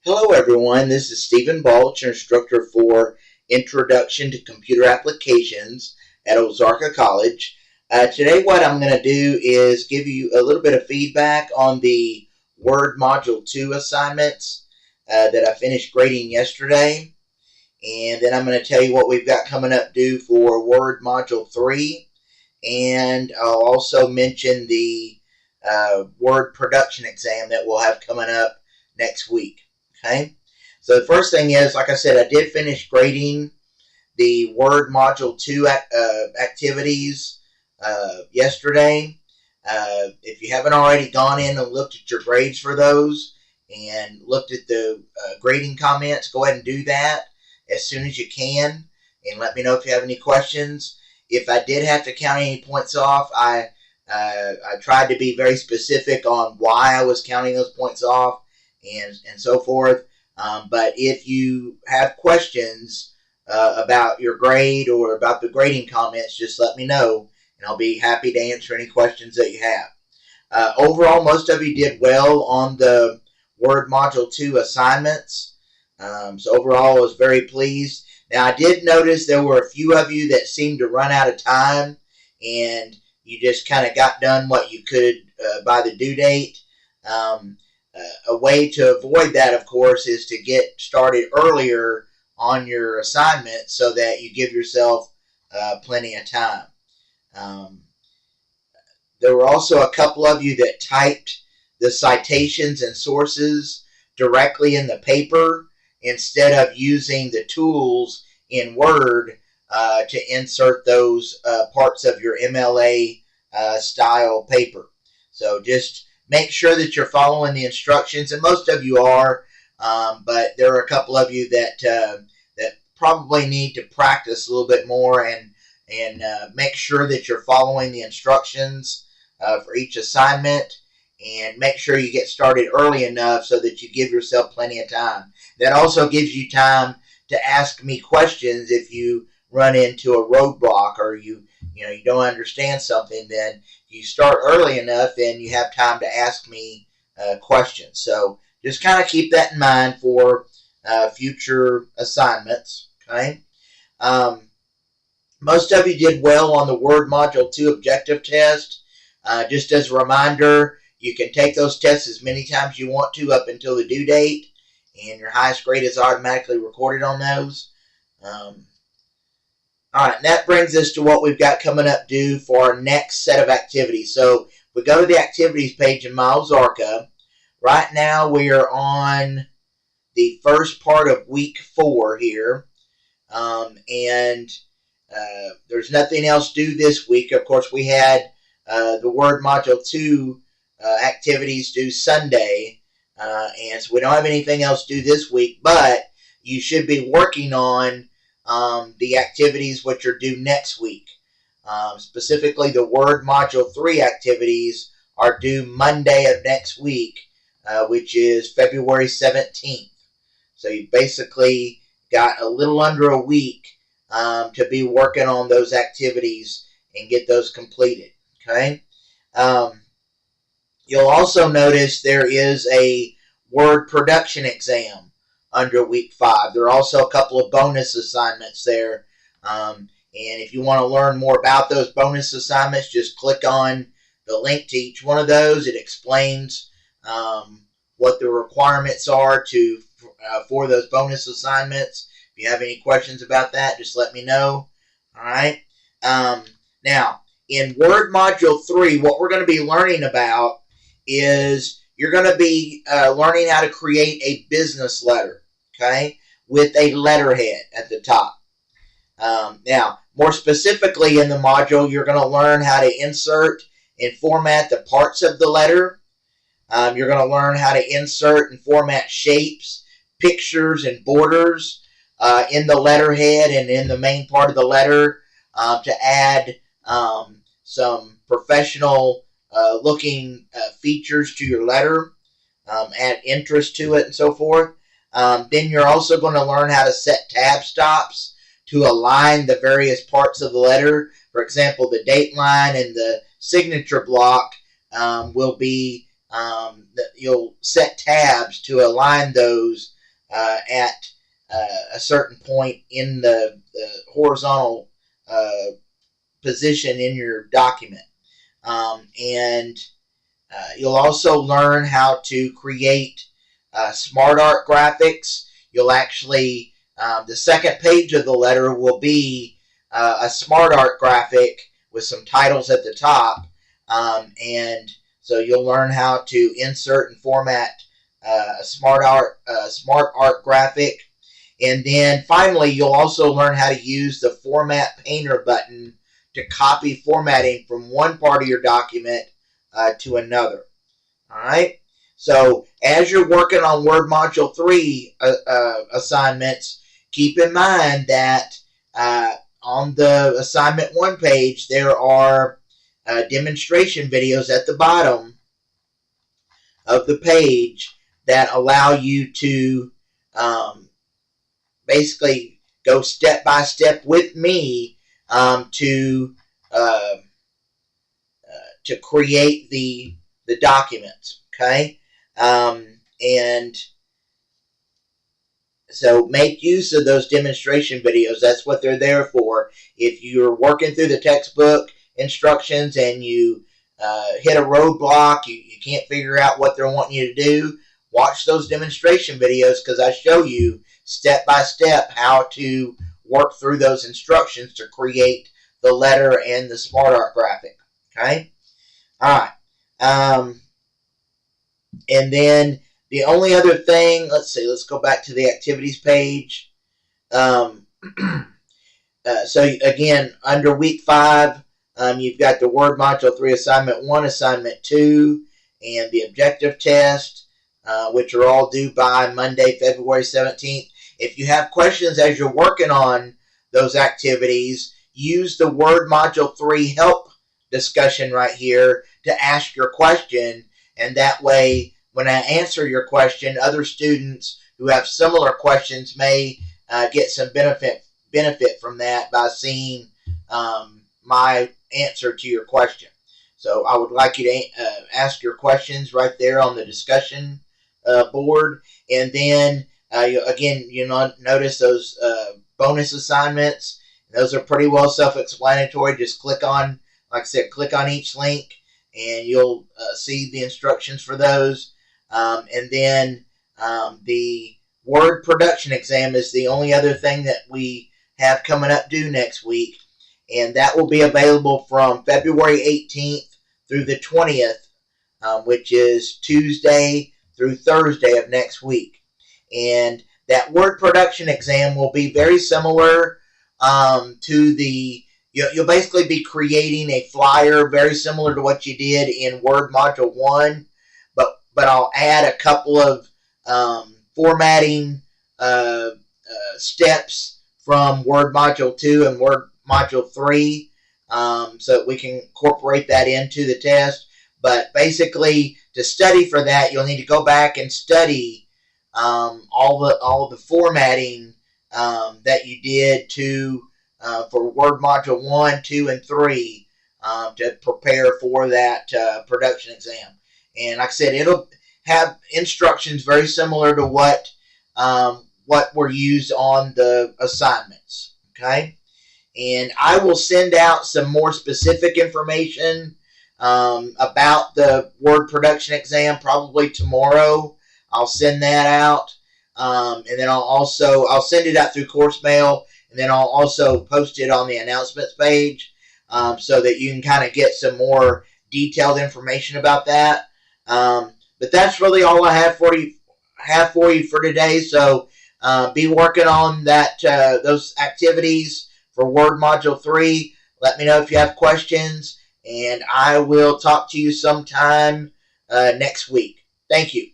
Hello everyone, this is Stephen Balch, instructor for Introduction to Computer Applications at Ozarka College. Today what I'm going to do is give you a little bit of feedback on the Word Module 2 assignments that I finished grading yesterday. And then I'm going to tell you what we've got coming up due for Word Module 3. And I'll also mention the Word production exam that we'll have coming up next week. Okay, so the first thing is, like I said, I did finish grading the Word Module 2 activities yesterday. If you haven't already gone in and looked at your grades for those and looked at the grading comments, go ahead and do that as soon as you can and let me know if you have any questions. If I did have to count any points off, I tried to be very specific on why I was counting those points off and so forth. But if you have questions about your grade or about the grading comments, just let me know, and I'll be happy to answer any questions that you have. Overall, most of you did well on the Word Module 2 assignments. So overall, I was very pleased. Now, I did notice there were a few of you that seemed to run out of time, and you just kind of got done what you could by the due date. A way to avoid that, of course, is to get started earlier on your assignment so that you give yourself plenty of time. There were also a couple of you that typed the citations and sources directly in the paper instead of using the tools in Word to insert those parts of your MLA style paper. So just make sure that you're following the instructions, and most of you are, but there are a couple of you that probably need to practice a little bit more and make sure that you're following the instructions for each assignment, and make sure you get started early enough so that you give yourself plenty of time. That also gives you time to ask me questions if you run into a roadblock or you don't understand something. Then you start early enough and you have time to ask me questions. So just kind of keep that in mind for future assignments. Okay. Most of you did well on the Word Module 2 objective test. Just as a reminder, you can take those tests as many times you want to up until the due date, and your highest grade is automatically recorded on those. All right, and that brings us to what we've got coming up due for our next set of activities. So we go to the activities page in Ozarka. Right now we are on the first part of week 4 here, and there's nothing else due this week. Of course, we had the Word Module 2 activities due Sunday, and so we don't have anything else due this week, but you should be working on the activities which are due next week. Specifically, the Word Module 3 activities are due Monday of next week, which is February 17th. So you basically got a little under a week to be working on those activities and get those completed. Okay. You'll also notice there is a Word production exam under week 5. There are also a couple of bonus assignments there. And if you want to learn more about those bonus assignments, just click on the link to each one of those. It explains what the requirements are for those bonus assignments. If you have any questions about that, just let me know. All right. Now, in Word Module 3, what we're going to be learning about is you're going to be learning how to create a business letter, okay, with a letterhead at the top. Now, more specifically in the module, you're going to learn how to insert and format the parts of the letter. You're going to learn how to insert and format shapes, pictures, and borders in the letterhead and in the main part of the letter to add some professional looking features to your letter, add interest to it, and so forth. Then you're also going to learn how to set tab stops to align the various parts of the letter. For example, the date line and the signature block will be you'll set tabs to align those at a certain point in the horizontal position in your document. And you'll also learn how to create smart art graphics. You'll actually, the second page of the letter will be a smart art graphic with some titles at the top. And so you'll learn how to insert and format a smart art graphic. And then finally, you'll also learn how to use the Format Painter button to copy formatting from one part of your document to another. All right. So as you're working on Word Module 3 assignments, keep in mind that on the Assignment 1 page, there are demonstration videos at the bottom of the page that allow you to basically go step by step with me to create the documents. Okay, and so make use of those demonstration videos. That's what they're there for. If you're working through the textbook instructions and you hit a roadblock, you can't figure out what they're wanting you to do, watch those demonstration videos, because I show you step by step how to work through those instructions to create the letter and the smart art graphic. Okay? All right. And then the only other thing, let's go back to the activities page. So again, under week 5, you've got the Word Module 3 Assignment 1, Assignment 2, and the objective test, which are all due by Monday, February 17th. If you have questions as you're working on those activities, use the Word Module 3 help discussion right here to ask your question, and that way when I answer your question, other students who have similar questions may get some benefit from that by seeing my answer to your question. So I would like you to ask your questions right there on the discussion board, and then you notice those bonus assignments. Those are pretty well self-explanatory. Just click on, like I said, click on each link, and you'll see the instructions for those. And then the Word production exam is the only other thing that we have coming up due next week, and that will be available from February 18th through the 20th, which is Tuesday through Thursday of next week. And that Word production exam will be very similar to the, you'll basically be creating a flyer very similar to what you did in Word Module 1, but I'll add a couple of formatting steps from Word Module 2 and Word Module 3 so that we can incorporate that into the test. But basically, to study for that, you'll need to go back and study all the formatting that you did for Word Module 1, 2, and 3 to prepare for that production exam. And like I said, it'll have instructions very similar to what were used on the assignments. Okay? And I will send out some more specific information about the Word production exam probably tomorrow. I'll send that out. And then I'll send it out through course mail, and then I'll also post it on the announcements page so that you can kind of get some more detailed information about that. But that's really all I have for you for today. So be working on those activities for Word Module 3. Let me know if you have questions, and I will talk to you sometime next week. Thank you.